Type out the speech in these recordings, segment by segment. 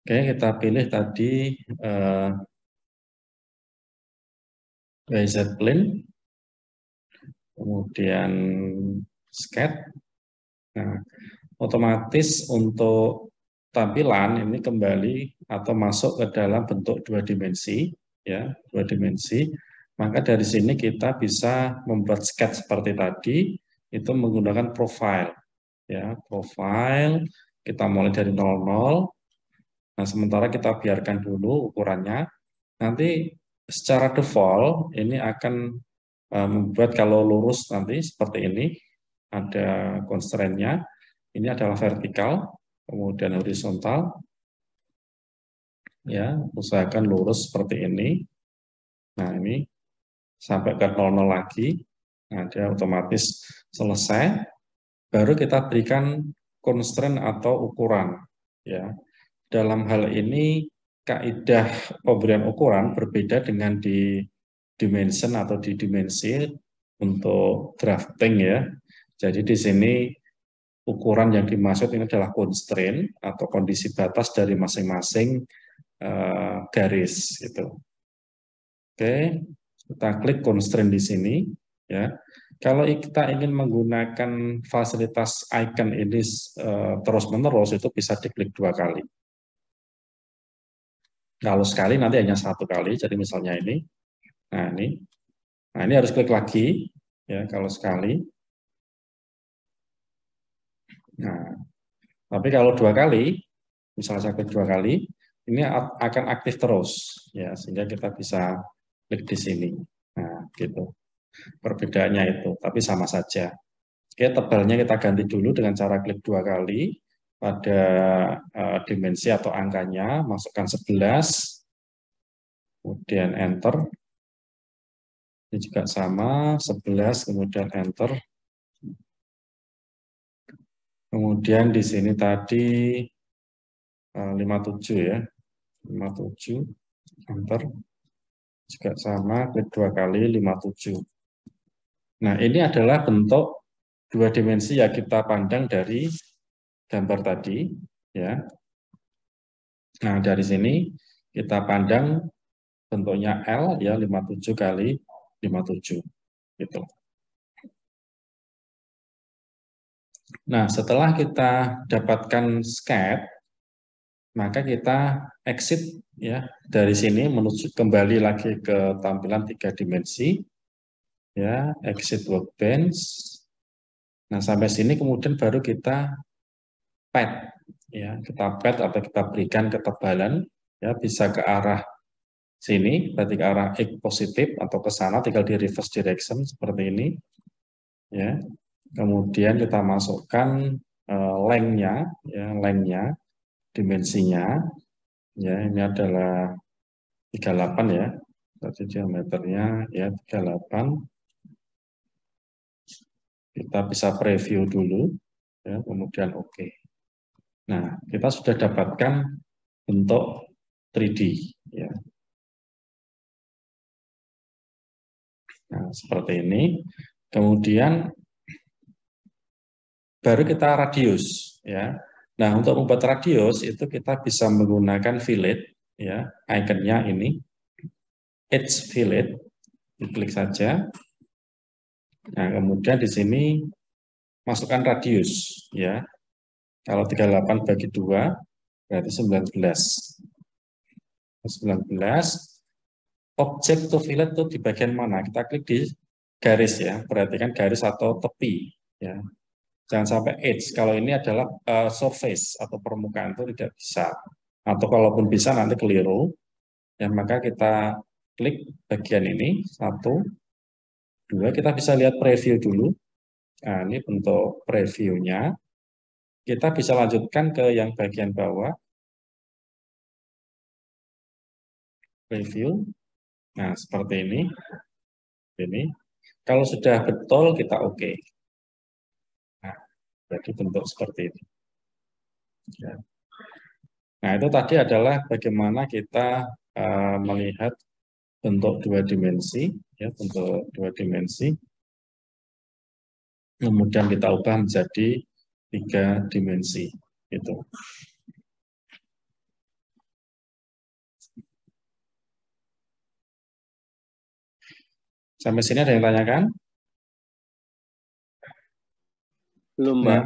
Oke, kita pilih tadi YZ plane, kemudian sketch. Nah, otomatis untuk tampilan ini kembali atau masuk ke dalam bentuk dua dimensi, ya, dua dimensi. Maka dari sini kita bisa membuat sketch seperti tadi, itu menggunakan profile, ya, profile. Kita mulai dari 00. Nah, sementara kita biarkan dulu ukurannya. Nanti secara default ini akan membuat kalau lurus nanti seperti ini, ada constraint-nya. Ini adalah vertikal, kemudian horizontal, ya, usahakan lurus seperti ini. Nah, ini sampai ke 00 lagi. Nah, dia otomatis selesai. Baru kita berikan constraint atau ukuran, ya. Dalam hal ini kaidah pemberian ukuran berbeda dengan di dimension atau di dimensi untuk drafting, ya. Jadi di sini ukuran yang dimaksud ini adalah constraint atau kondisi batas dari masing-masing garis itu. Oke, kita klik constraint di sini, ya. Kalau kita ingin menggunakan fasilitas icon ini terus-menerus, itu bisa diklik 2 kali. Kalau sekali nanti hanya 1 kali, jadi misalnya ini. Nah ini harus klik lagi, ya, kalau sekali. Nah, tapi kalau 2 kali, misalnya saya klik 2 kali, ini akan aktif terus, ya, sehingga kita bisa klik di sini. Nah, gitu. Perbedaannya itu, tapi sama saja. Oke, tebalnya kita ganti dulu dengan cara klik 2 kali pada dimensi atau angkanya, masukkan 11, kemudian enter. Ini juga sama, 11, kemudian enter. Kemudian di sini tadi 57, ya, 57, enter. Juga sama, klik 2 kali, 57. Nah, ini adalah bentuk 2 dimensi yang kita pandang dari gambar tadi, ya. Nah, dari sini kita pandang bentuknya L, ya, 57 kali 57 gitu. Nah, setelah kita dapatkan sketch, maka kita exit, ya, dari sini menuju kembali lagi ke tampilan 3 dimensi, ya, exit workbench. Nah, sampai sini kemudian baru kita pad, ya, kita pad atau kita berikan ketebalan, ya, bisa ke arah sini, berarti ke arah X positif atau ke sana, tinggal di reverse direction seperti ini, ya. Kemudian kita masukkan length-nya, ya, length-nya, dimensinya, ya, ini adalah 38, ya, berarti diameternya, ya, 38. Kita bisa preview dulu, ya, kemudian oke. Nah, kita sudah dapatkan bentuk 3D, ya. Nah, seperti ini. Kemudian baru kita radius, ya. Nah, untuk membuat radius itu kita bisa menggunakan fillet, ya, ikonnya ini, edge fillet, diklik saja. Nah, kemudian di sini masukkan radius, ya. Kalau 38 bagi 2 berarti 19. 19. Objek to fillet itu di bagian mana? Kita klik di garis, ya. Perhatikan garis atau tepi, ya. Jangan sampai edge. Kalau ini adalah surface atau permukaan, itu tidak bisa. Atau kalaupun bisa nanti keliru. Ya, maka kita klik bagian ini, 1, 2. Kita bisa lihat preview dulu. Nah, ini bentuk previewnya. Kita bisa lanjutkan ke yang bagian bawah. Preview. Nah, seperti ini. Ini. Kalau sudah betul, kita oke. Nah, jadi bentuk seperti ini. Ya. Nah, itu tadi adalah bagaimana kita melihat bentuk 2 dimensi, ya, bentuk 2 dimensi. Kemudian kita ubah menjadi 3 dimensi. Gitu. Sampai sini ada yang tanyakan? Belum, Nah, Mbak.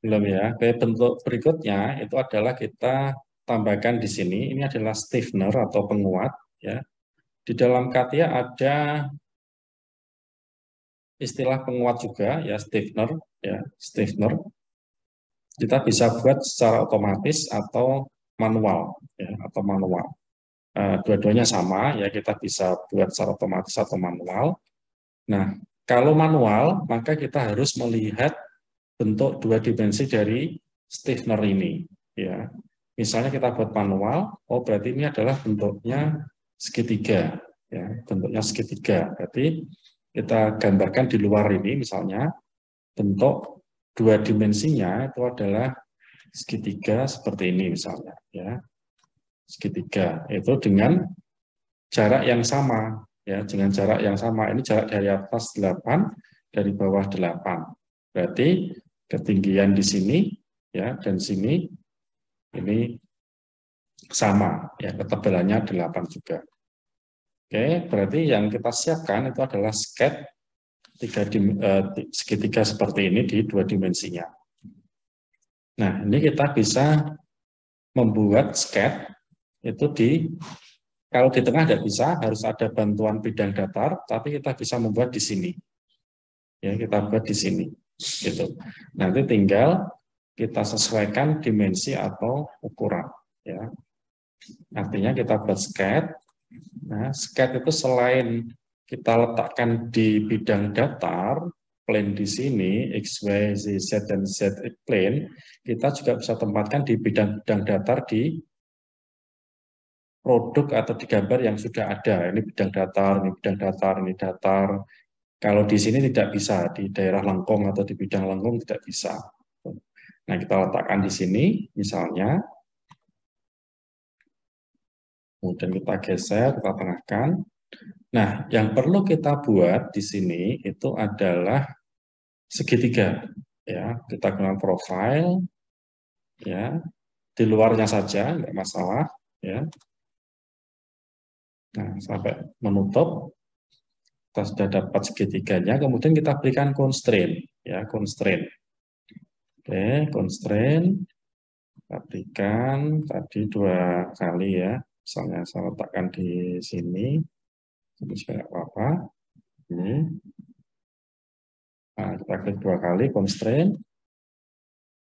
belum ya. Oke, bentuk berikutnya itu adalah kita tambahkan di sini. Ini adalah stiffener atau penguat. Ya. Di dalam CATIA ada istilah penguat juga, ya stiffener. Ya, stiffener. Kita bisa buat secara otomatis atau manual, ya, atau manual. Dua-duanya sama, ya kita bisa buat secara otomatis atau manual. Nah, kalau manual, maka kita harus melihat bentuk dua dimensi dari stiffener ini. Ya, misalnya kita buat manual, oh berarti ini adalah bentuknya segitiga, ya, bentuknya segitiga. Berarti kita gambarkan di luar ini, misalnya bentuk dua dimensinya itu adalah segitiga seperti ini, misalnya, ya, segitiga itu dengan jarak yang sama, ya, dengan jarak yang sama. Ini jarak dari atas 8, dari bawah 8. Berarti ketinggian di sini, ya, dan sini ini sama, ya, ketebalannya 8 juga. Oke, berarti yang kita siapkan itu adalah sketch segitiga seperti ini di dua dimensinya. Nah, ini kita bisa membuat sketch itu kalau di tengah tidak bisa, harus ada bantuan bidang datar, tapi kita bisa membuat di sini. Ya, kita buat di sini. Gitu. Nanti tinggal kita sesuaikan dimensi atau ukuran. Ya. Artinya kita buat sketch. Nah, sketch itu selain kita letakkan di bidang datar, plane di sini, X, Y, Z, dan Z plane, kita juga bisa tempatkan di bidang-bidang datar di produk atau di gambar yang sudah ada. Ini bidang datar, ini bidang datar, ini datar. Kalau di sini tidak bisa, di daerah lengkung atau di bidang lengkung tidak bisa. Nah, kita letakkan di sini, misalnya, kemudian kita geser, kita tengahkan. Nah, yang perlu kita buat di sini itu adalah segitiga. Ya, kita gunakan profile, ya, di luarnya saja, nggak masalah. Ya. Nah, sampai menutup, kita sudah dapat segitiganya, kemudian kita berikan constraint. Ya, constraint. Oke, constraint. Kita berikan tadi 2 kali ya. Misalnya saya letakkan di sini. Ini juga nggak apa-apa. Ini. Nah, kita klik 2 kali constraint.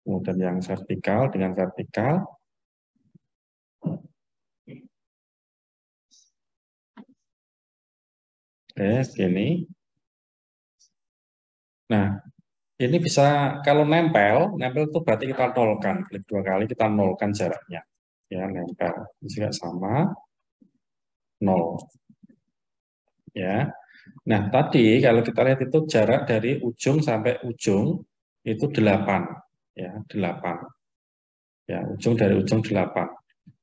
Kemudian yang vertikal dengan vertikal. Oke, segini. Nah, ini bisa kalau nempel itu berarti kita nolkan. Klik 2 kali kita nolkan jaraknya. Ya, nempel. Ini juga sama. 0. Ya. Nah, tadi kalau kita lihat itu jarak dari ujung sampai ujung itu 8. Ya, 8. Ya, ujung dari ujung 8.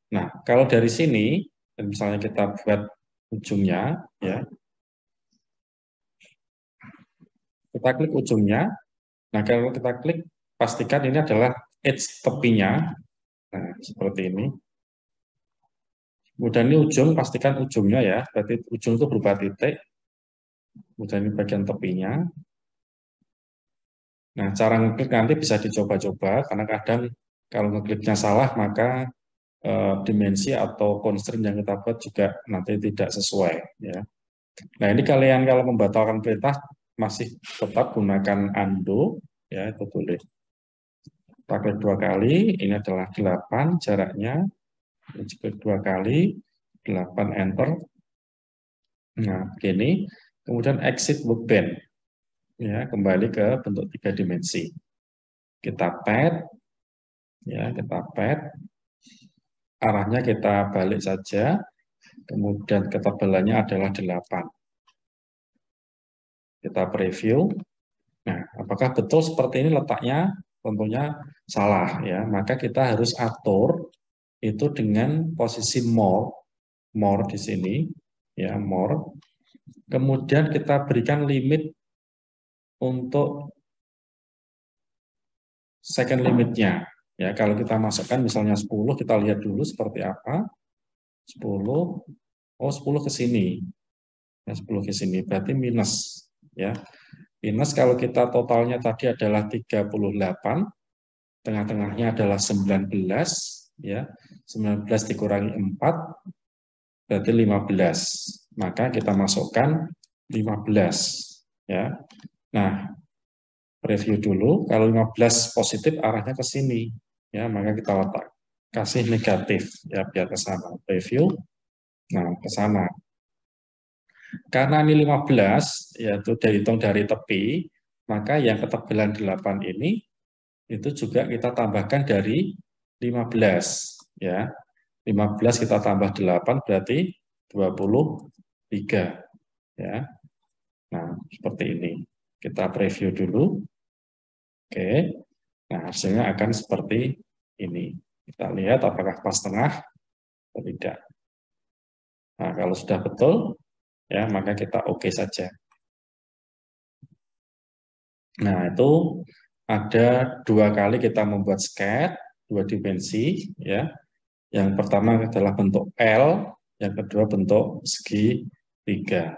Nah, kalau dari sini, misalnya kita buat ujungnya, ya, kita klik ujungnya. Nah, kalau kita klik, pastikan ini adalah edge tepinya. Nah, seperti ini. Kemudian ini ujung, pastikan ujungnya ya. Berarti ujung itu berupa titik. Kemudian ini bagian tepinya. Nah, cara ngeklik nanti bisa dicoba-coba, karena kadang kalau ngekliknya salah, maka dimensi atau constraint yang kita buat juga nanti tidak sesuai. Ya. Nah, ini kalian kalau membatalkan perintah, masih tetap gunakan undo, ya itu boleh. Kita klik 2 kali, ini adalah 8 jaraknya, klik 2 kali, 8 enter. Nah, begini. Kemudian exit workbench, ya kembali ke bentuk 3 dimensi. Kita pad, ya kita pad, arahnya kita balik saja, kemudian ketebalannya adalah 8. Kita preview. Nah, apakah betul seperti ini letaknya? Tentunya salah ya. Maka kita harus atur itu dengan posisi more di sini ya, more. Kemudian kita berikan limit untuk second limitnya. Ya, kalau kita masukkan misalnya 10, kita lihat dulu seperti apa. 10, oh 10 ke sini. Ya, 10 ke sini berarti minus ya. Minus kalau kita totalnya tadi adalah 38, tengah-tengahnya adalah 19 ya. 19 dikurangi 4 berarti 15. Maka kita masukkan 15 ya. Nah, review dulu, kalau 15 positif arahnya ke sini ya, maka kita letak kasih negatif ya biar ke sana. Review. Nah, ke sana. Karena ini 15 yaitu dihitung dari tepi, maka yang ketebalan 8 ini itu juga kita tambahkan dari 15 ya. 15 kita tambah 8 berarti 23 ya. Nah, seperti ini. Kita preview dulu. Oke. Nah, hasilnya akan seperti ini. Kita lihat apakah pas tengah atau tidak. Nah, kalau sudah betul ya, maka kita oke saja. Nah, itu ada 2 kali kita membuat sketch 2 dimensi ya. Yang pertama adalah bentuk L, yang kedua bentuk segitiga.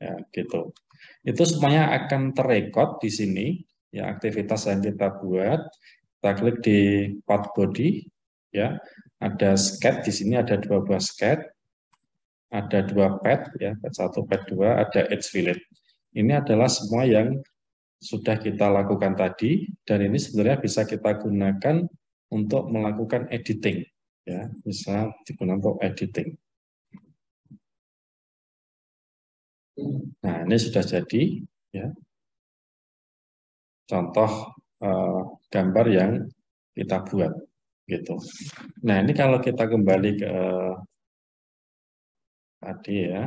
Ya, gitu. Itu semuanya akan terrekod di sini ya, aktivitas yang kita buat. Kita klik di part body ya. Ada sketch di sini, ada 2 buah sketch. Ada 2 pad ya, pad 1, pad 2, ada edge fillet. Ini adalah semua yang sudah kita lakukan tadi, dan ini sebenarnya bisa kita gunakan untuk melakukan editing ya, bisa digunakan untuk editing. Nah, ini sudah jadi ya, contoh gambar yang kita buat gitu. Nah, ini kalau kita kembali ke tadi ya,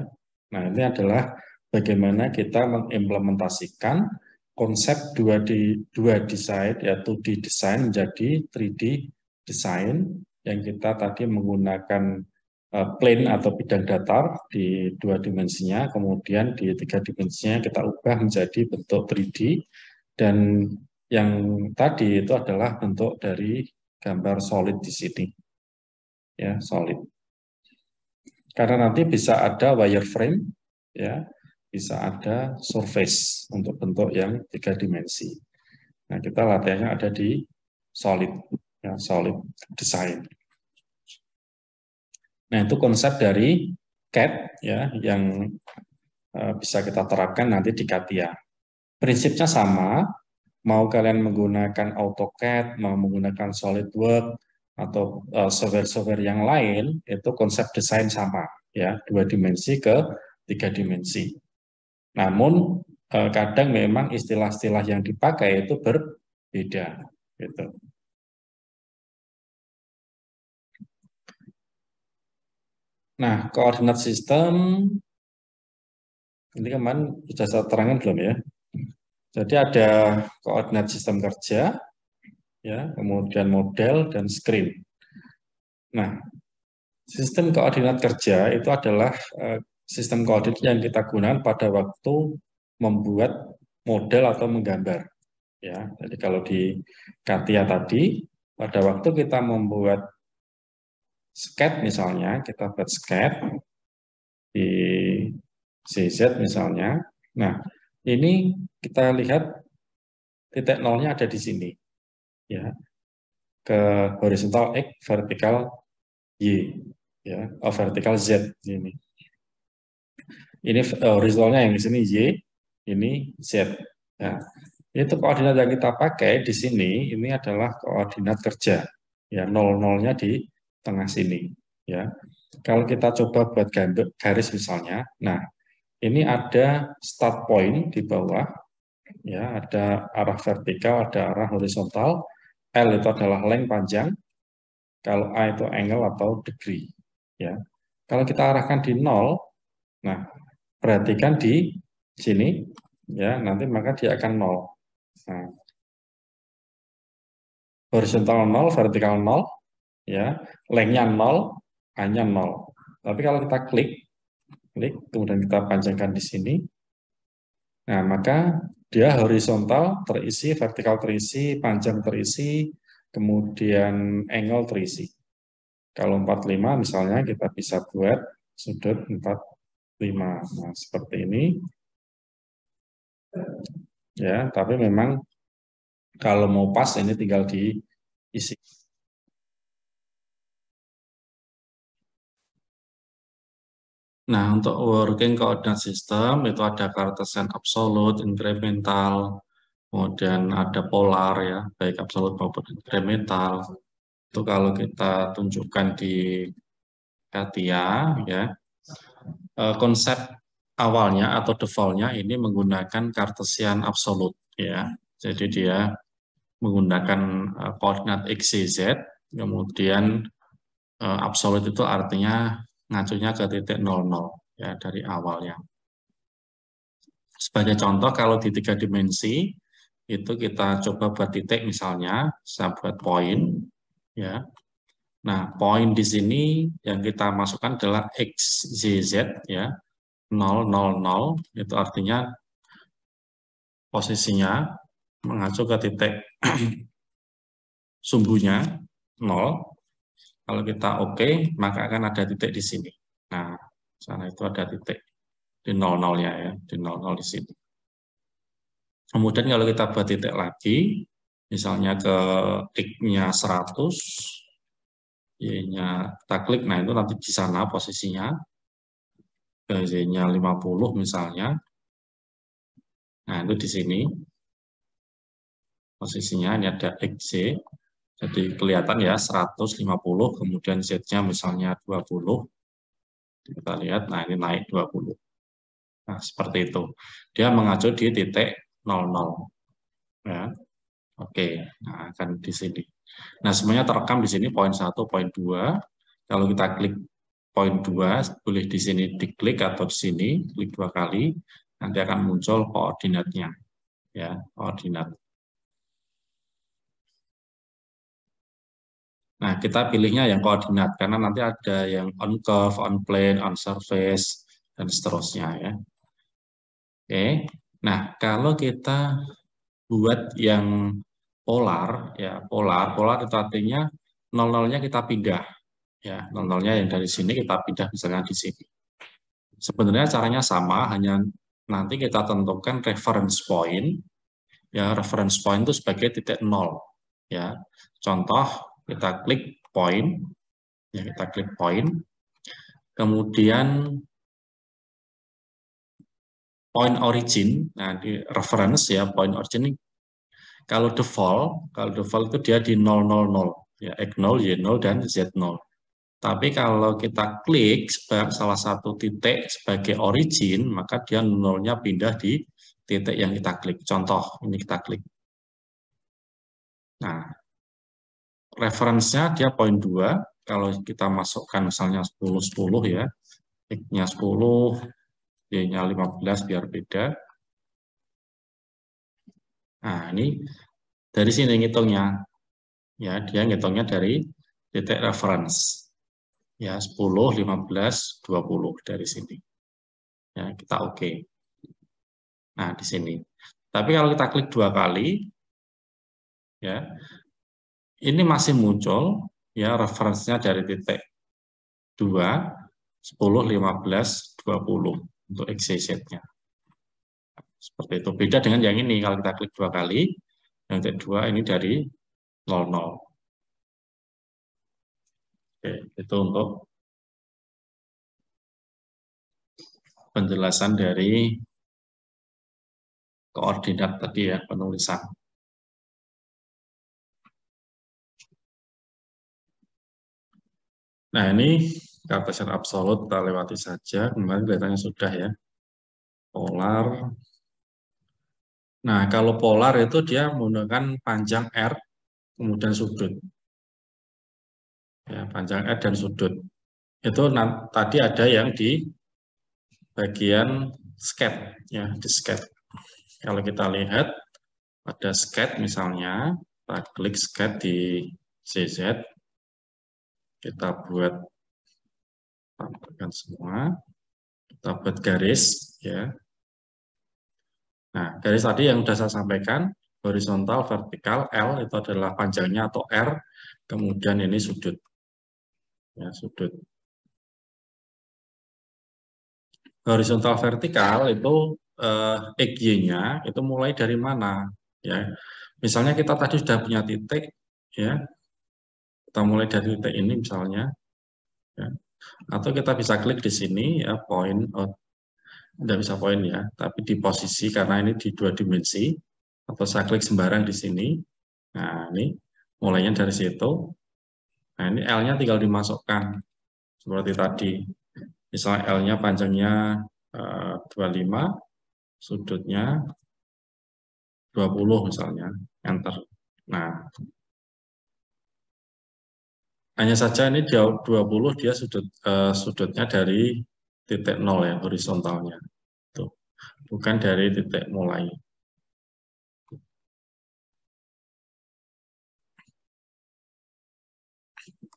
nah ini adalah bagaimana kita mengimplementasikan konsep 2D desain, ya 2D desain menjadi 3D desain yang kita tadi menggunakan plane atau bidang datar di 2 dimensinya, kemudian di 3 dimensinya kita ubah menjadi bentuk 3D, dan yang tadi itu adalah bentuk dari gambar solid di sini, ya solid. Karena nanti bisa ada wireframe, ya, bisa ada surface untuk bentuk yang 3 dimensi. Nah, kita latihannya ada di solid, ya, solid design. Nah, itu konsep dari CAD ya, yang bisa kita terapkan nanti di CATIA. Prinsipnya sama, mau kalian menggunakan AutoCAD, mau menggunakan SolidWorks, atau software-software yang lain, itu konsep desain sama, ya, 2 dimensi ke 3 dimensi. Namun kadang memang istilah-istilah yang dipakai itu berbeda, gitu. Nah, koordinat sistem ini kemarin sudah saya terangkan belum ya? Jadi ada koordinat sistem kerja, ya, kemudian model dan screen. Nah, sistem koordinat kerja itu adalah sistem koordinat yang kita gunakan pada waktu membuat model atau menggambar. Ya, jadi kalau di CATIA tadi, pada waktu kita membuat sketch misalnya, kita buat sketch di CZ misalnya. Nah, ini kita lihat titik nolnya ada di sini, ya, ke horizontal X, vertikal Y, ya, vertikal Z ini. Ini horizontalnya yang di sini Y, ini Z. Ya. Itu koordinat yang kita pakai di sini, ini adalah koordinat kerja. Ya, nol-nolnya di tengah sini. Ya. Kalau kita coba buat garis misalnya, nah ini ada start point di bawah, ya, ada arah vertikal, ada arah horizontal. L itu adalah length panjang, kalau A itu angle atau degree. Ya. Kalau kita arahkan di 0, nah perhatikan di sini, ya, nanti maka dia akan 0. Nah, horizontal 0, vertikal 0, ya, lengthnya 0, A-nya 0. Tapi kalau kita klik, kemudian kita panjangkan di sini, nah maka dia horizontal terisi, vertikal terisi, panjang terisi, kemudian angle terisi. Kalau 45 misalnya kita bisa buat sudut 45. 5. Nah, seperti ini. Ya, tapi memang kalau mau pas ini tinggal diisi. Nah, untuk working coordinate system itu ada Cartesian absolute, incremental, kemudian ada polar ya, baik absolut maupun incremental. Itu kalau kita tunjukkan di Katia ya, konsep awalnya atau defaultnya ini menggunakan Cartesian absolute ya. Jadi dia menggunakan koordinat x, y, z, kemudian absolute itu artinya ngacunya ke titik 00 ya dari awalnya. Sebagai contoh kalau di 3 dimensi itu kita coba buat titik misalnya, saya buat poin ya. Nah, poin di sini yang kita masukkan adalah x, y, z ya. 0, 0, 0 itu artinya posisinya mengacu ke titik sumbunya 0. Kalau kita oke, maka akan ada titik di sini. Nah, sana itu ada titik di 00-nya ya, di 00 di sini. Kemudian kalau kita buat titik lagi, misalnya ke X-nya 100, Y-nya kita klik, nah itu nanti di sana posisinya, ke Y-nya 50 misalnya, nah itu di sini, posisinya ini ada XY, jadi kelihatan ya 150, kemudian Z-nya misalnya 20, kita lihat, nah ini naik 20. Nah, seperti itu. Dia mengacu di titik 00. Ya. Oke, nah akan di sini. Nah, semuanya terekam di sini poin 1, poin 2. Kalau kita klik poin 2, boleh di sini diklik atau di sini, klik 2 kali, nanti akan muncul koordinatnya. Ya, koordinat. Nah, kita pilihnya yang koordinat, karena nanti ada yang on curve, on plane, on surface, dan seterusnya ya. Oke, nah kalau kita buat yang polar, ya polar itu artinya 00-nya kita pindah. Ya, 00-nya yang dari sini kita pindah misalnya di sini. Sebenarnya caranya sama, hanya nanti kita tentukan reference point. Ya, reference point itu sebagai titik 0. Ya, contoh kita klik point, ya kita klik point, kemudian point origin, nah di reference ya point origin ini kalau default itu dia di 000 ya X0, Y0 dan Z0. Tapi kalau kita klik salah satu titik sebagai origin, maka dia 0-nya pindah di titik yang kita klik. Contoh ini kita klik. Nah, referensinya dia poin 2. Kalau kita masukkan misalnya 10 10 ya. X-nya 10, Y-nya 15 biar beda. Nah, ini dari sini ngitungnya. Ya, dia ngitungnya dari titik reference. Ya, 10, 15, 20 dari sini. Ya, kita oke. Nah, di sini. Tapi kalau kita klik 2 kali, ya, ini masih muncul ya referensinya dari titik 2, 10, 15, 20 untuk XYZ-nya. Seperti itu. Beda dengan yang ini, kalau kita klik 2 kali, yang titik 2 ini dari 00. Oke, itu untuk penjelasan dari koordinat tadi ya, penulisan. Nah, ini Cartesian absolut kita lewati saja, kemarin kelihatannya sudah ya. Polar. Nah, kalau polar itu dia menggunakan panjang R, kemudian sudut. Ya, panjang R dan sudut. Itu tadi ada yang di bagian sketch, ya, di sketch. Kalau kita lihat, ada sketch misalnya, kita klik sketch di CZ, kita buat tampilkan semua, kita buat garis, ya. Nah, garis tadi yang sudah saya sampaikan, horizontal, vertikal, L itu adalah panjangnya atau R, kemudian ini sudut. Ya, sudut. horizontal vertikal itu EG-nya itu mulai dari mana, ya. Misalnya kita tadi sudah punya titik, ya. Kita mulai dari titik ini misalnya, ya. Atau kita bisa klik di sini, ya, point. Oh, tidak bisa poin ya, tapi di posisi karena ini di 2 dimensi. Atau saya klik sembarang di sini. Nah, ini mulainya dari situ. Nah, ini L-nya tinggal dimasukkan seperti tadi. Misalnya L-nya panjangnya 25, sudutnya 20 misalnya, enter. Nah, hanya saja ini 20 dia sudutnya dari titik 0 ya, horizontalnya. Tuh. Bukan dari titik mulai.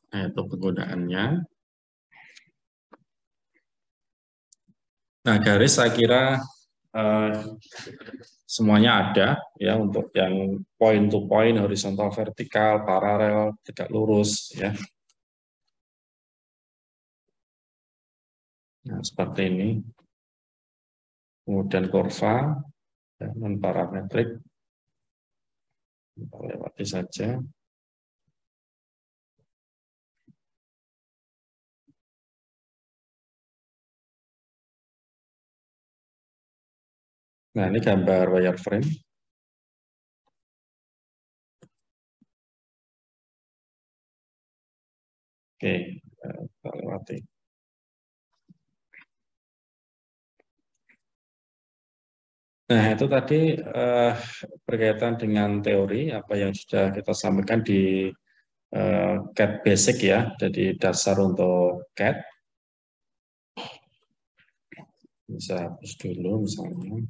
Nah, itu penggunaannya. Nah, garis saya kira eh, semuanya ada ya untuk yang point to point, horizontal, vertikal, paralel, tegak lurus ya. Nah, seperti ini. Kemudian kurva ya, non parametrik, kita lewati saja. Nah, ini gambar wireframe. Oke, kita lewati. Nah, itu tadi berkaitan dengan teori apa yang sudah kita sampaikan di CAD basic ya, jadi dasar untuk CAD. Bisa hapus dulu misalnya.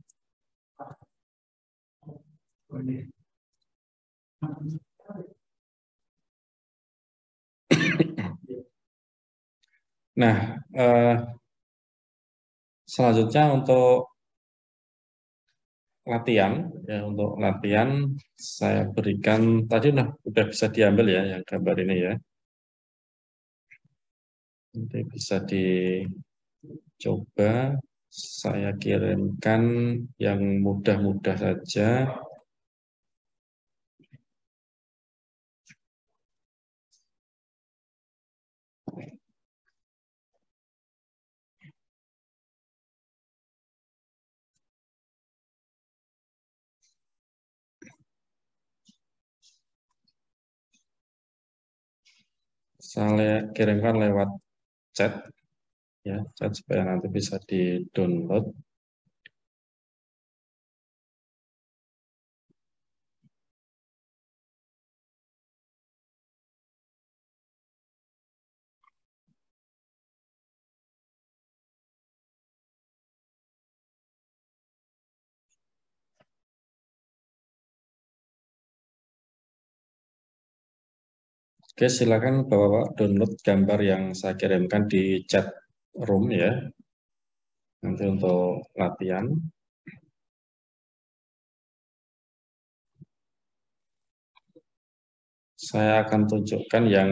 Nah, selanjutnya untuk latihan, ya untuk latihan saya berikan tadi udah bisa diambil ya yang gambar ini ya. Nanti bisa dicoba saya kirimkan yang mudah-mudah saja. Saya kirimkan lewat chat ya, chat supaya nanti bisa di-download. Oke, silakan Bapak download gambar yang saya kirimkan di chat room ya. Nanti untuk latihan. Saya akan tunjukkan yang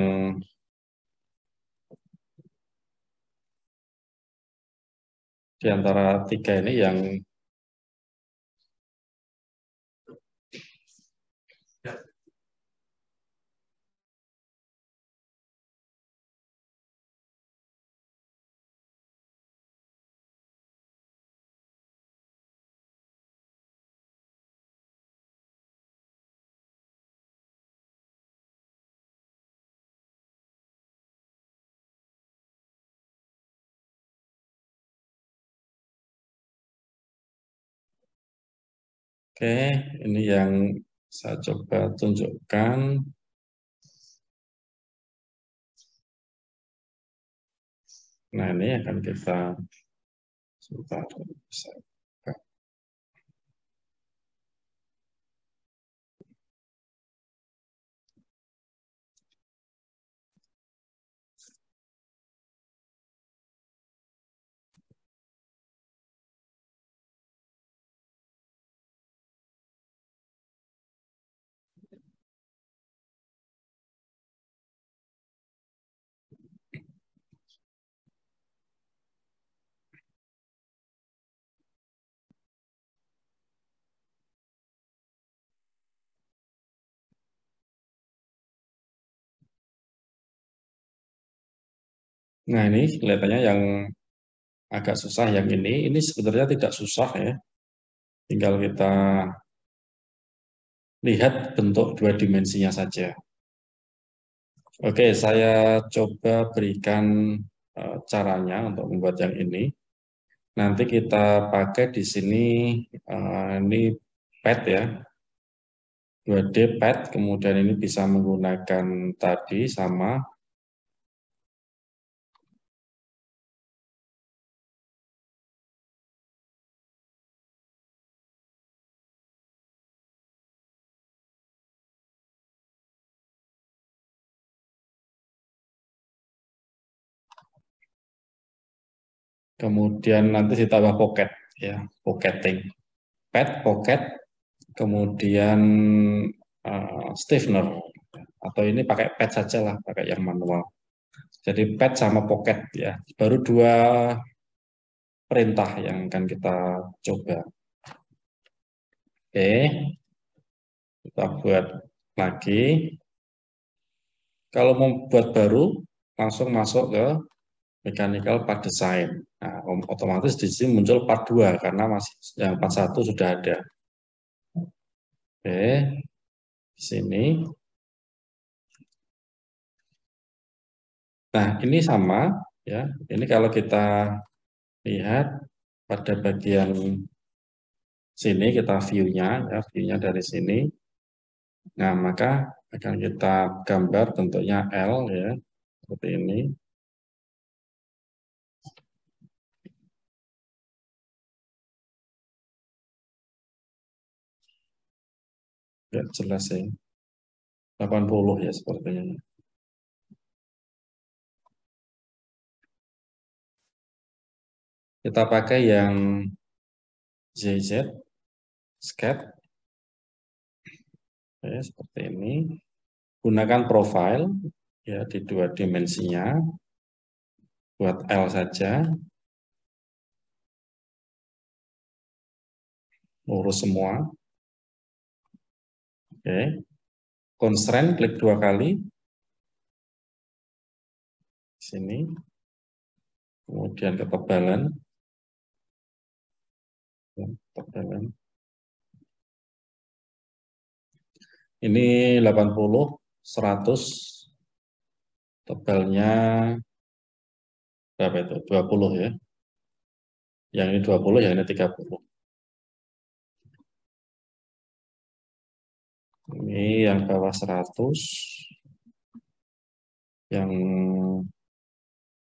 di antara tiga ini yang oke, ini yang saya coba tunjukkan. Nah, ini akan kita sebentar bisa buka. Nah, ini kelihatannya yang agak susah yang ini sebenarnya tidak susah ya. Tinggal kita lihat bentuk dua dimensinya saja. Oke, saya coba berikan caranya untuk membuat yang ini. Nanti kita pakai di sini, ini pad ya, 2D pad, kemudian ini bisa menggunakan tadi sama. Kemudian nanti ditambah pocket ya, pocketing. Pad, pocket, kemudian stiffener. Atau ini pakai pad saja lah, pakai yang manual. Jadi pad sama pocket ya, baru dua perintah yang akan kita coba. Oke, kita buat lagi. Kalau mau buat baru, langsung masuk ke mechanical part design. Nah, otomatis di sini muncul part 2 karena masih yang part 1 sudah ada. Oke, di sini. Nah, ini sama ya. Ini kalau kita lihat pada bagian sini kita view-nya ya, view-nya dari sini. Nah, maka akan kita gambar bentuknya L ya, seperti ini. Nggak jelas ya. 80 ya sepertinya. Kita pakai yang ZZ, sketch, ya, seperti ini. Gunakan profile ya di dua dimensinya. Buat L saja. Lurus semua. Oke. Constraint, klik 2 kali. Sini. Kemudian ketebalan. Ketebalan. Ini 80, 100. Tebalnya berapa itu? 20 ya. Yang ini 20, yang ini 30. Ini yang bawah 100. Yang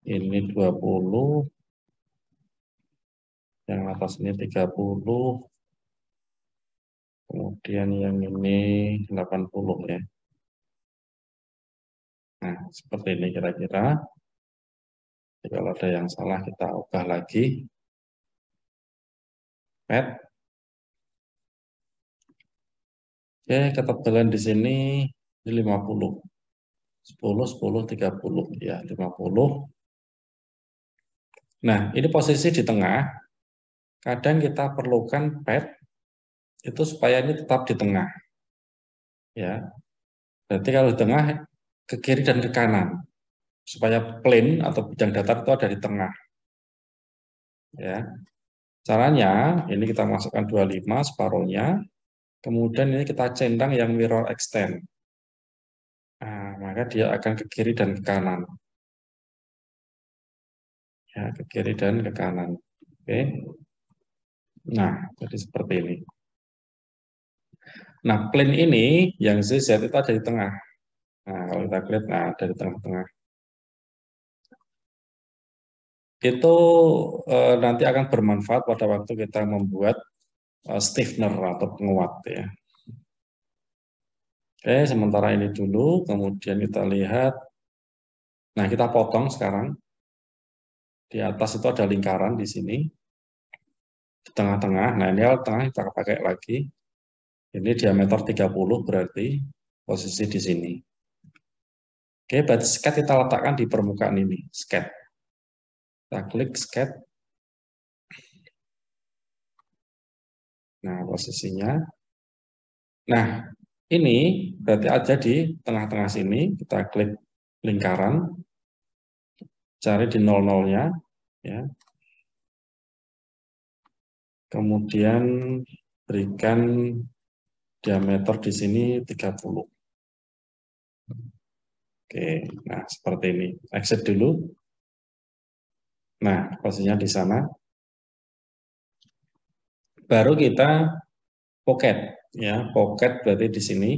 ini 20. Yang atas ini 30. Kemudian yang ini 80 ya. Nah, seperti ini kira-kira. Kalau ada yang salah kita ubah lagi. Pad. Oke, ketebalan di sini 50. 10, 10, 30. Ya, 50. Nah, ini posisi di tengah. Kadang kita perlukan pad itu supaya ini tetap di tengah. Ya, berarti kalau di tengah, ke kiri dan ke kanan. Supaya plane atau bidang datar itu ada di tengah. Ya, caranya ini kita masukkan 25 separuhnya. Kemudian ini kita centang yang mirror extend. Nah, maka dia akan ke kiri dan ke kanan. Ya, ke kiri dan ke kanan. Oke. Nah, jadi seperti ini. Nah, plane ini yang ZZ itu ada di tengah. Nah, kalau kita lihat, nah, ada di tengah-tengah. Itu nanti akan bermanfaat pada waktu kita membuat stiffener atau penguat ya. Oke, sementara ini dulu, kemudian kita lihat. Nah, kita potong sekarang. Di atas itu ada lingkaran di sini. Di tengah-tengah. Nah, ini tengah kita pakai lagi. Ini diameter 30 berarti posisi di sini. Oke, berarti sketch kita letakkan di permukaan ini. Sketch. Kita klik sketch. Nah, posisinya. Nah, ini berarti ada di tengah-tengah sini. Kita klik lingkaran. cari di 00-nya, ya. Kemudian berikan diameter di sini 30. Oke, nah seperti ini. Exit dulu. Nah, posisinya di sana. Baru kita pocket, ya. Pocket berarti di sini.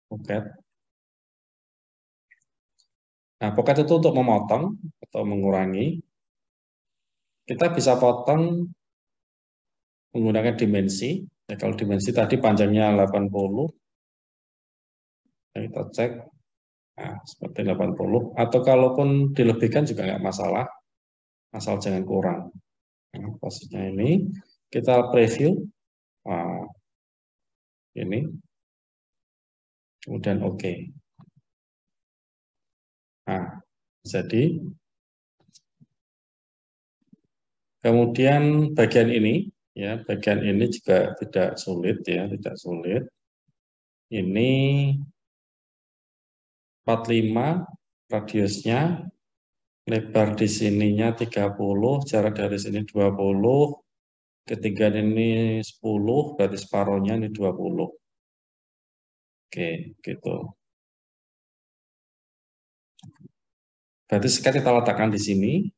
Pocket. Nah, pocket itu untuk memotong atau mengurangi. Kita bisa potong menggunakan dimensi. Ya, kalau dimensi tadi panjangnya 80, ya, kita cek. Nah, seperti 80. Atau kalaupun dilebihkan juga nggak masalah, asal jangan kurang. Nah, posisinya ini. Kita preview. Nah, ini. Kemudian oke. Nah, jadi kemudian bagian ini, ya, bagian ini juga tidak sulit, ya, tidak sulit. Ini 45 radiusnya, lebar di sininya 30, jarak dari sini 20, ketinggian ini 10, berarti separuhnya ini 20. Oke, gitu. Berarti sketch kita letakkan di sini.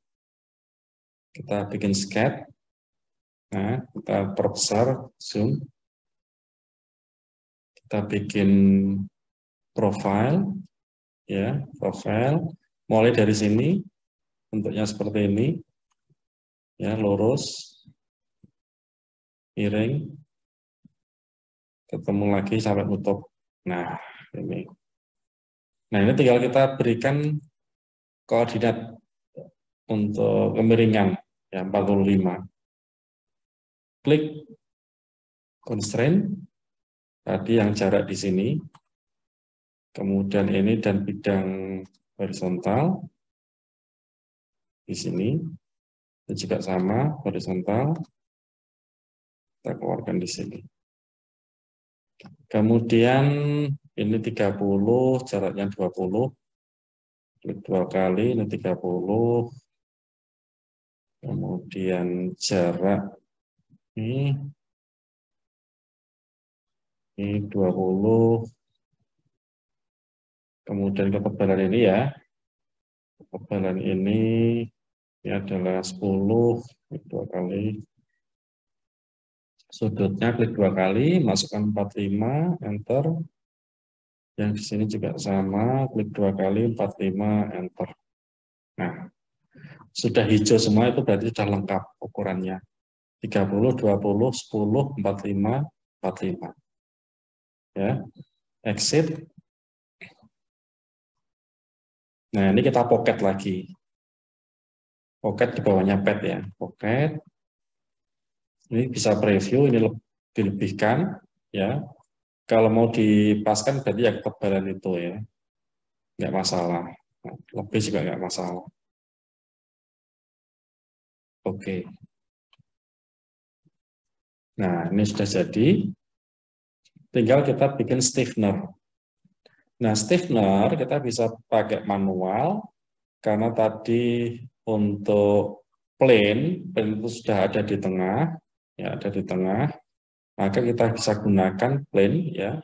Kita bikin sketch. Nah, kita perbesar, zoom. Kita bikin profile, ya, profile. Mulai dari sini, bentuknya seperti ini, ya, lurus, miring, ketemu lagi sampai nutup. Nah, ini. Nah, ini tinggal kita berikan koordinat untuk kemiringan, ya, 45. Klik constraint, tadi yang jarak di sini, kemudian ini dan bidang horizontal di sini, dan juga sama horizontal, kita keluarkan di sini. Kemudian ini 30, jaraknya 20, klik 2 kali, ini 30, kemudian jarak ini 20, kemudian ketebalan ini, ya, ketebalan ini adalah 10, klik 2 kali, sudutnya klik 2 kali, masukkan 45, enter, yang di sini juga sama, klik 2 kali, 45, enter. Nah, sudah hijau semua, itu berarti sudah lengkap ukurannya. 30, 20, 10, 45, 45. Ya, exit. Nah, ini kita pocket lagi. Pocket di bawahnya pad, ya. Pocket. Ini bisa preview, ini dilebihkan, ya. Kalau mau dipaskan berarti ya ketebalan itu, ya. Nggak masalah. Nah, lebih juga nggak masalah. Oke. Nah, ini sudah jadi. Tinggal kita bikin stiffener. Nah, stiffener kita bisa pakai manual, karena tadi untuk plane itu sudah ada di tengah, ya, ada di tengah. Maka kita bisa gunakan plane, ya,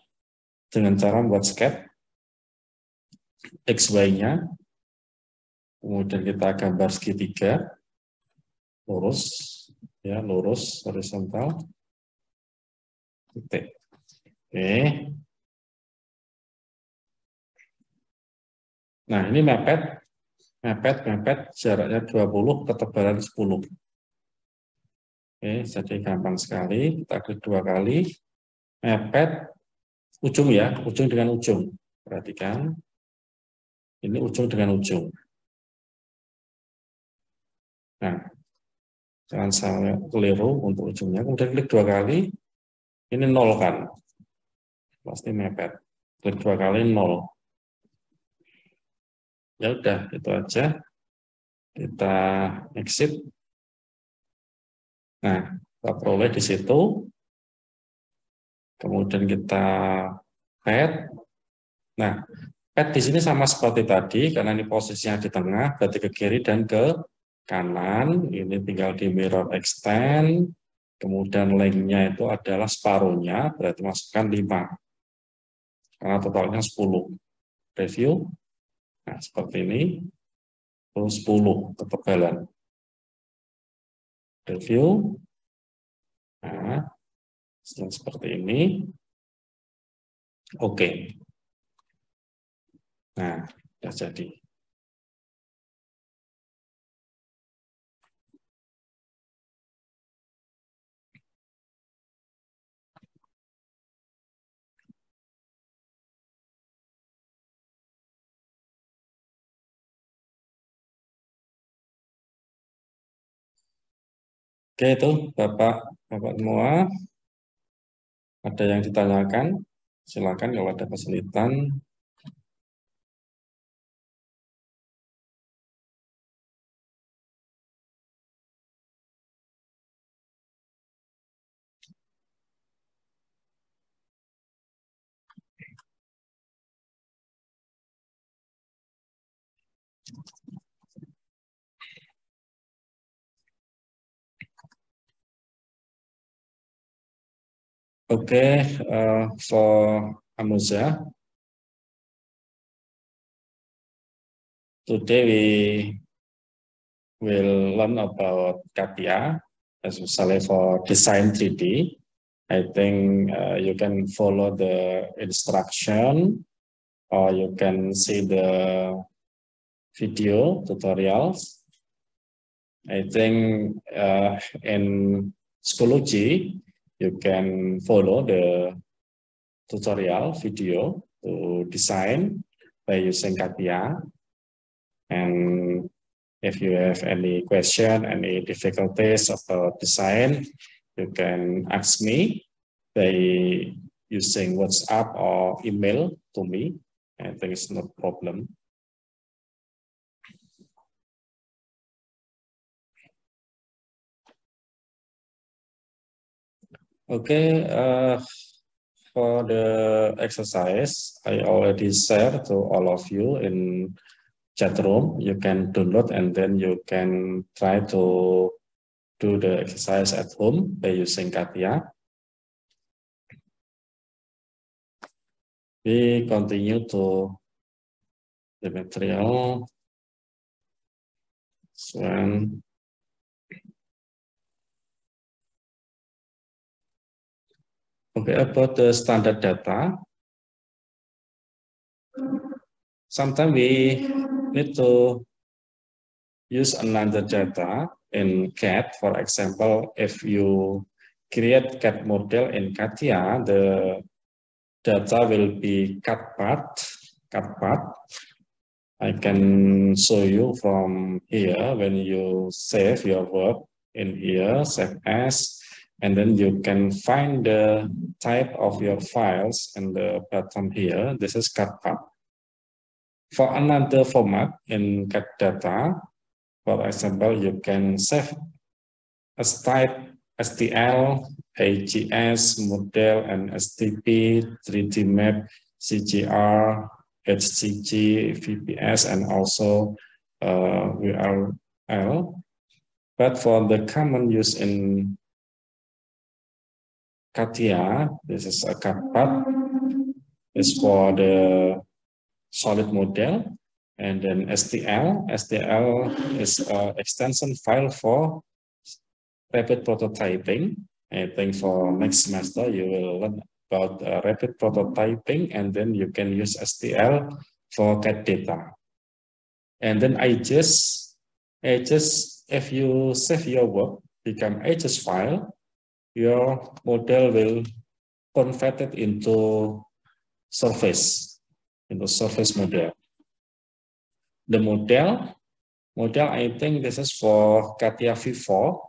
dengan cara membuat sketch XY-nya, kemudian kita gambar segitiga, lurus, ya, lurus, horizontal, titik. Oke. Nah, ini mepet, jaraknya 20, ketebalan 10. Oke, jadi gampang sekali. Kita klik 2 kali, mepet, ujung, ya, ujung dengan ujung. Perhatikan, ini ujung dengan ujung. Nah, jangan sampai keliru untuk ujungnya. Kemudian klik 2 kali, ini 0 kan, pasti mepet. Klik 2 kali, 0. Ya udah, itu aja. Kita exit. Nah, kita peroleh di situ. Kemudian kita pad. Nah, Add di sini sama seperti tadi, karena ini posisinya di tengah, berarti ke kiri dan ke kanan. Ini tinggal di mirror extend, kemudian length-nya itu adalah separuhnya, berarti masukkan 5. Karena totalnya 10. Review, nah seperti ini, terus 10 ketebalan. Review, nah seperti ini. Oke. Nah, sudah jadi. Oke, itu Bapak semua. Ada yang ditanyakan? Silakan kalau ada kesulitan. Okay, for Amuza, today we will learn about CATIA, especially for design 3D. I think you can follow the instruction or you can see the video tutorials. I think in Schoology, you can follow the tutorial video to design by using CATIA. And if you have any question, any difficulties about design, you can ask me by using WhatsApp or email to me. I think it's no problem. Okay, for the exercise, I already shared to all of you in chat room. You can download and then you can try to do the exercise at home by using CATIA. We continue to the material. Okay, about the standard data. Sometimes we need to use another data in CAD. For example, if you create CAD model in CATIA, the data will be cut part. I can show you from here when you save your work in here, save as, and then you can find the type of your files in the bottom here. This is cut part. For another format in CAD data, for example, you can save as type STL, AGS, model, and STP, 3D map, CGR, HCG, VPS, and also VRL. But for the common use in CATIA, this is a CATPAT, is for the solid model, and then STL. STL is an extension file for rapid prototyping. I think for next semester you will learn about rapid prototyping, and then you can use STL for CAD data. And then AGES, if you save your work, become AGES file, your model will convert it into surface model. The model, I think this is for CATIA V4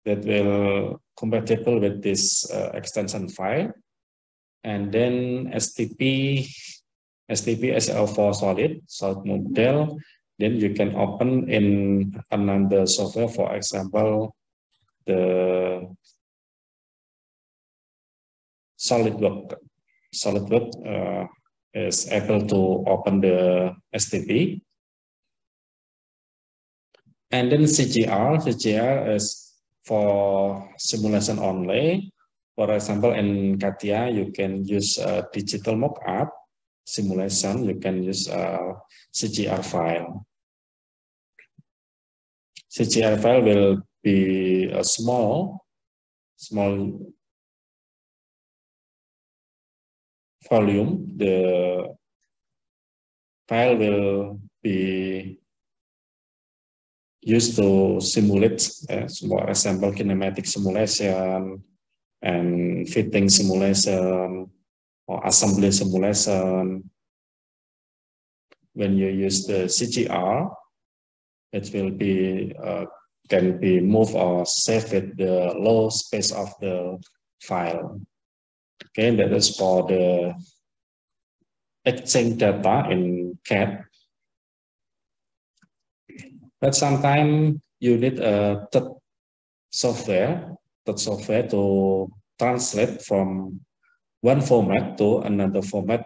that will compatible with this extension file. And then STP SL4 solid model, then you can open in another software, for example, the SolidWorks is able to open the STP. And then CGR is for simulation only. For example, in CATIA, you can use a digital mockup simulation. You can use a CGR file. CGR file will be a small volume. The file will be used to simulate for example kinematic simulation and fitting simulation or assembly simulation. When you use the CGR, it will be can be moved or saved with the low space of the file. Okay, that is for the exchange data in CAD. But sometimes you need a third software to translate from one format to another format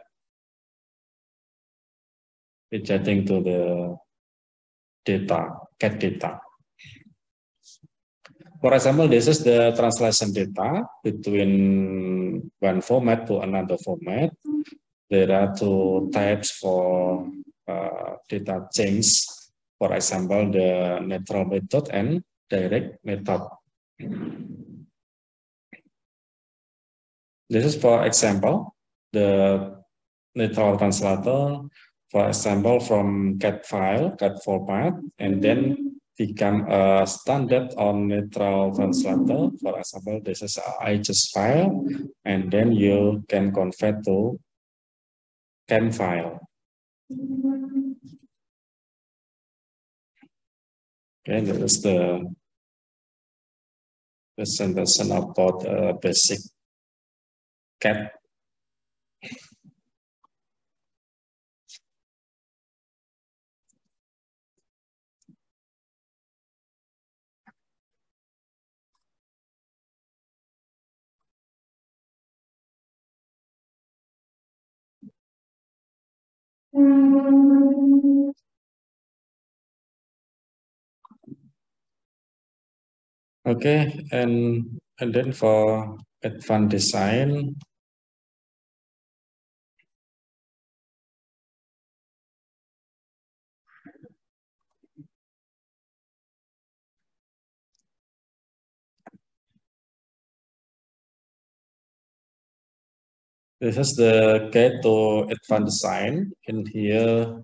relating to the data, CAD data. For example, this is the translation data between one format to another format. There are two types for data change. For example, the natural method and direct method. This is for example, the natural translator, for example, from CAD file, CAD format, and then become a standard on natural translator. For example, this is a IGES file, and then you can convert to CAM file. Okay, that is the presentation about basic CAD. Okay, and then for advanced design, this is the guide to advanced design. In here,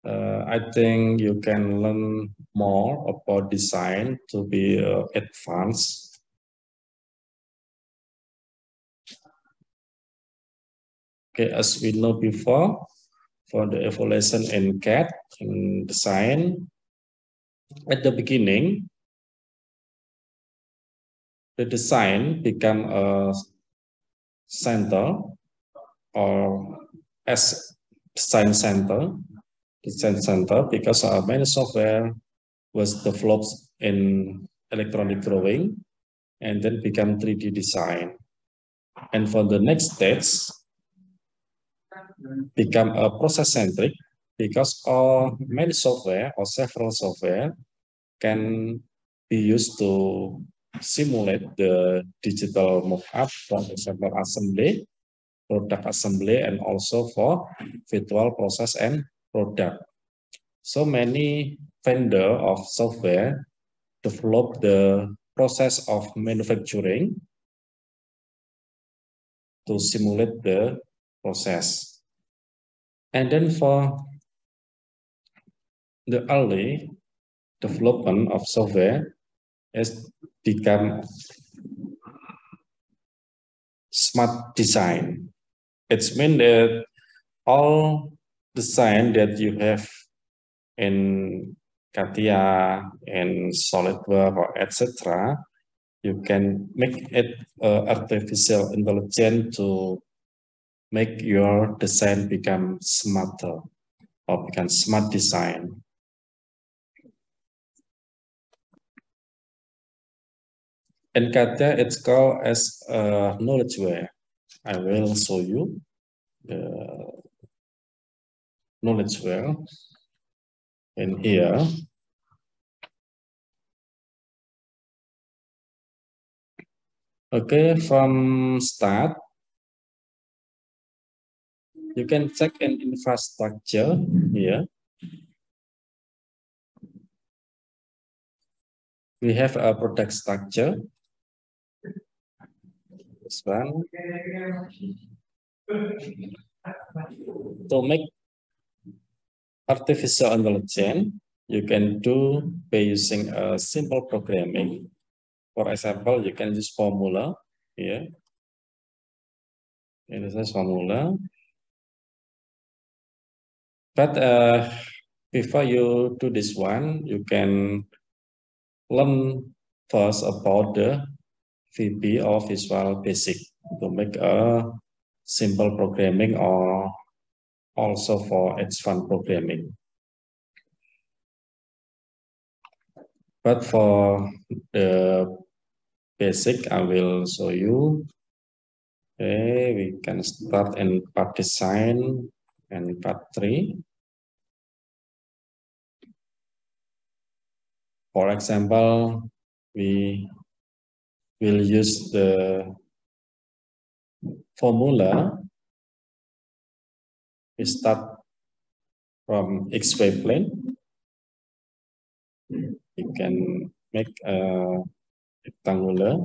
I think you can learn more about design to be advanced. Okay, as we know before, for the evaluation in CAD in design, at the beginning, the design become a center or as design center because many software was developed in electronic drawing and then become 3D design. And for the next stage, become a process centric because many software or several software can be used to simulate the digital mockup, for example, assembly, product assembly, and also for virtual process and product. So many vendor of software develop the process of manufacturing to simulate the process. And then for the early development of software has become smart design. It means that all design that you have in CATIA and SolidWorks or etc., you can make it artificial intelligence to make your design become smarter or become smart design. In CATIA, it's called as knowledgeware. I will show you the knowledge well. And here, okay, from start, you can check an infrastructure here. We have a product structure. This one. To make artificial intelligence, you can do by using a simple programming. For example, you can use formula here. This is formula. But before you do this one, you can learn first about the VB or Visual Basic to make a simple programming or also for advanced programming. But for the basic, I will show you. Okay, we can start in part design and part 3. For example, we will use the formula. We start from XY plane. You can make a rectangular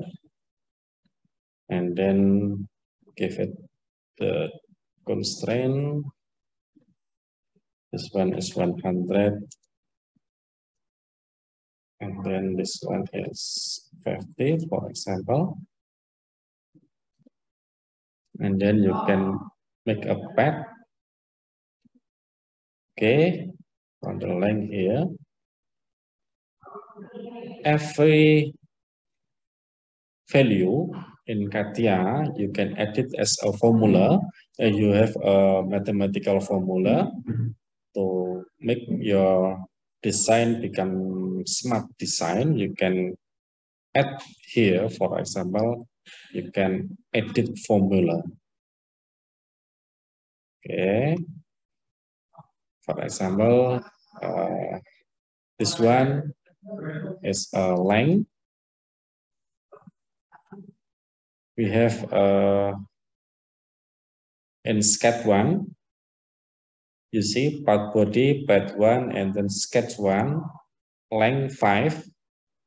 and then give it the constraint. This one is 100. And then this one is 50, for example. And then you can make a path. Okay, on the length here. Every value in CATIA, you can edit as a formula. You have a mathematical formula to make your design become smart design. You can add here, for example, you can edit formula. Okay. For example, this one is a length. We have in sketch 1, you see part body, part 1, and then sketch 1, length 5,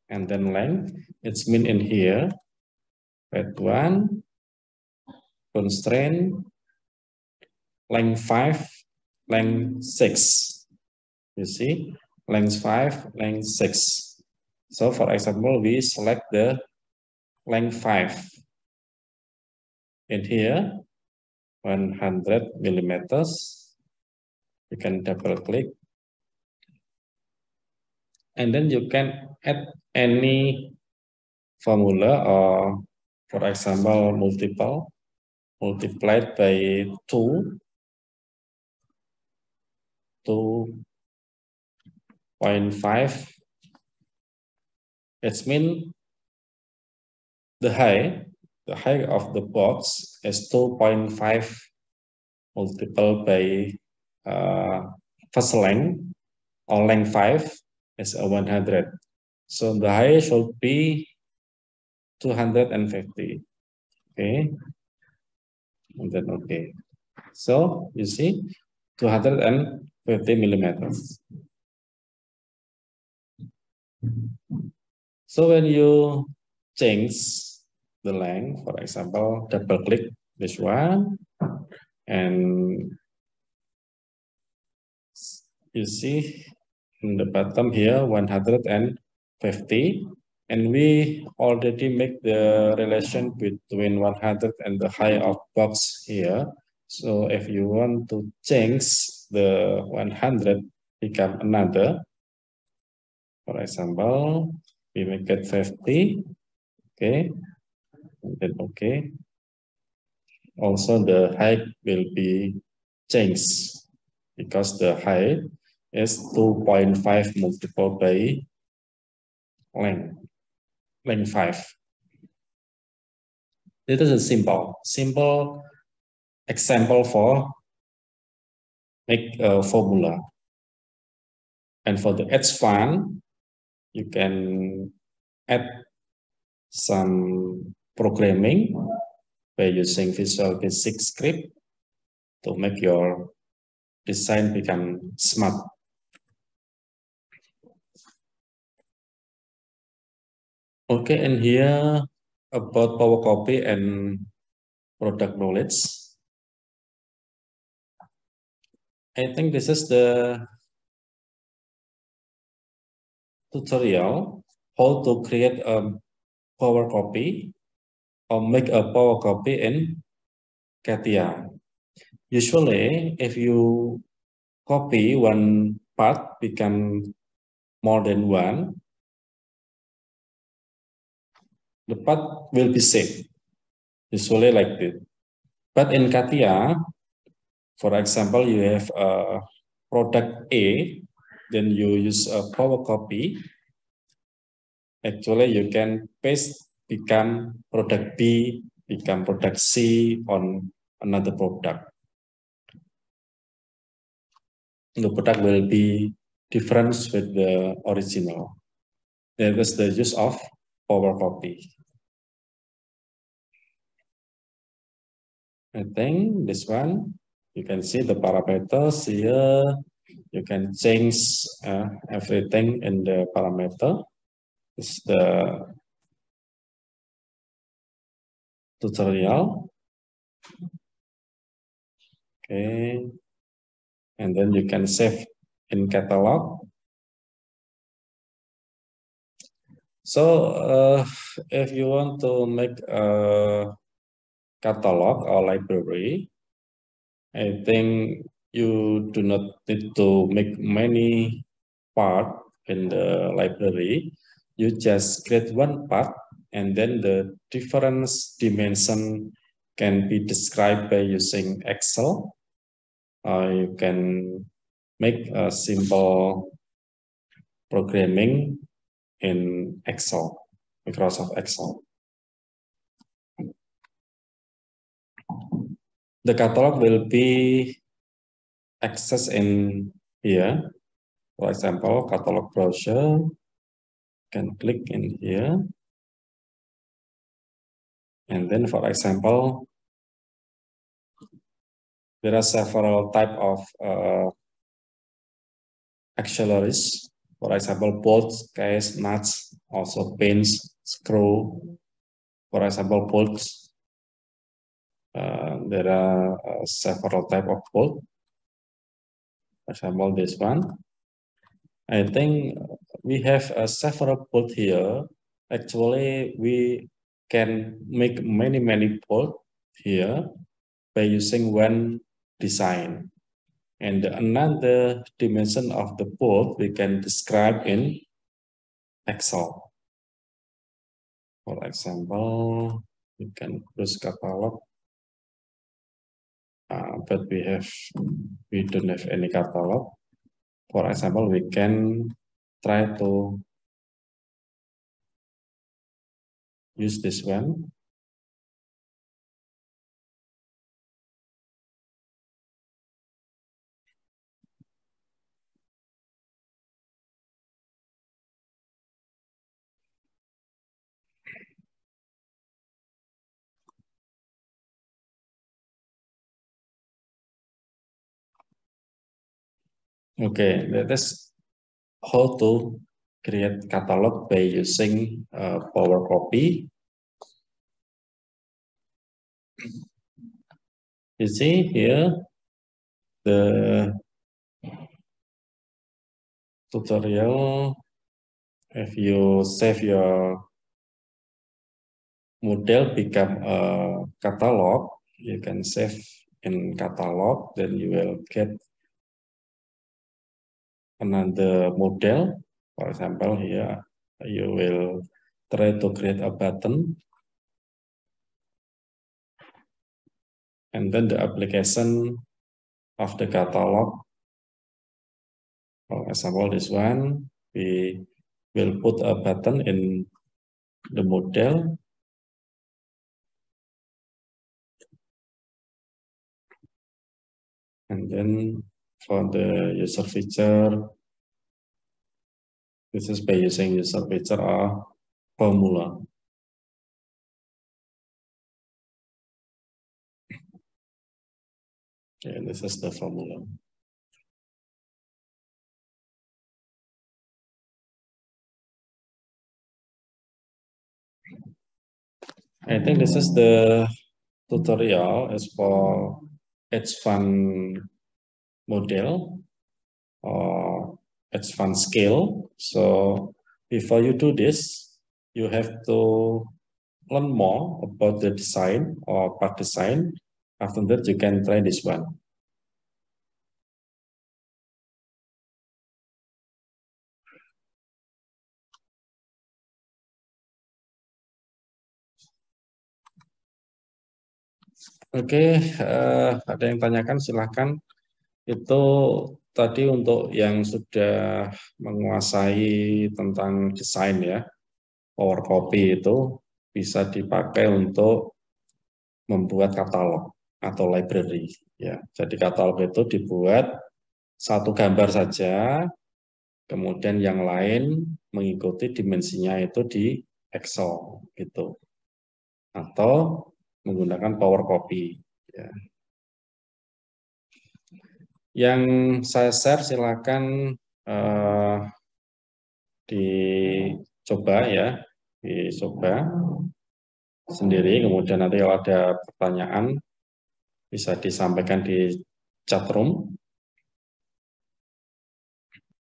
and then length. It's mean in here, part 1, constraint, length 5, length 6. You see, length 5, length 6. So for example, we select the length 5. In here, 100 millimeters. You can double click. And then you can add any formula or, for example, multiplied by 2.5. It means the height of the box is 2.5 multiplied by first length or length 5 is 100. So the height should be 250. Okay. And then okay. So you see 250 millimeters. So when you change the length, for example, double click this one, and you see in the bottom here 150, and we already make the relation between 100 and the height of box here. So if you want to change the 100 become another, for example, we make it 50, okay, and then okay. Also the height will be changed because the height is 2.5 multiplied by length 5. This is a simple example for make a formula. And for the edge fund, you can add some programming by using Visual Basic script to make your design become smart. Okay, and here about Power Copy and product knowledge. I think this is the tutorial how to create a Power Copy or make a Power Copy in CATIA. Usually, if you copy one part become more than one, the part will be saved, usually like this. But in CATIA, for example, you have a product A, then you use a Power Copy. Actually, you can paste become product B, become product C on another product. The product will be different with the original. That is the use of Power Copy. I think this one, you can see the parameters here. You can change everything in the parameter. It's the tutorial. Okay. And then you can save in catalog. So if you want to make a catalog or library, I think you do not need to make many parts in the library. You just create one part and then the difference dimension can be described by using Excel. You can make a simple programming in Excel, Microsoft Excel. The catalog will be accessed in here. For example, catalog browser, can click in here. And then, for example, there are several types of accessories. For example, bolts, case, nuts, also pins, screw. For example, bolts. There are several types of bolt. For example, this one. I think we have several bolt here. Actually, we can make many bolt here by using one design. And another dimension of the bolt we can describe in Excel. For example, you can use catalog, but we don't have any catalog. For example, we can try to use this one. Okay, that is how to create catalog by using Power Copy. You see here the tutorial. If you save your model become a catalog, you can save in catalog, then you will get another model. For example, here you will try to create a button, and then the application of the catalog. For example, this one, we will put a button in the model. And then for the user feature. This is by using user feature or formula. Okay, this is the formula. I think this is the tutorial as for H1 model or H1 scale. So before you do this, you have to learn more about the design or part design. After that, you can try this one. Oke, ada yang tanyakan silahkan. Itu tadi untuk yang sudah menguasai tentang desain ya, Power Copy itu bisa dipakai untuk membuat katalog atau library ya. Jadi katalog itu dibuat satu gambar saja, kemudian yang lain mengikuti dimensinya itu di Excel gitu. Atau menggunakan Power Copy ya. Yang saya share silakan dicoba ya, dicoba sendiri. Kemudian nanti kalau ada pertanyaan bisa disampaikan di chat room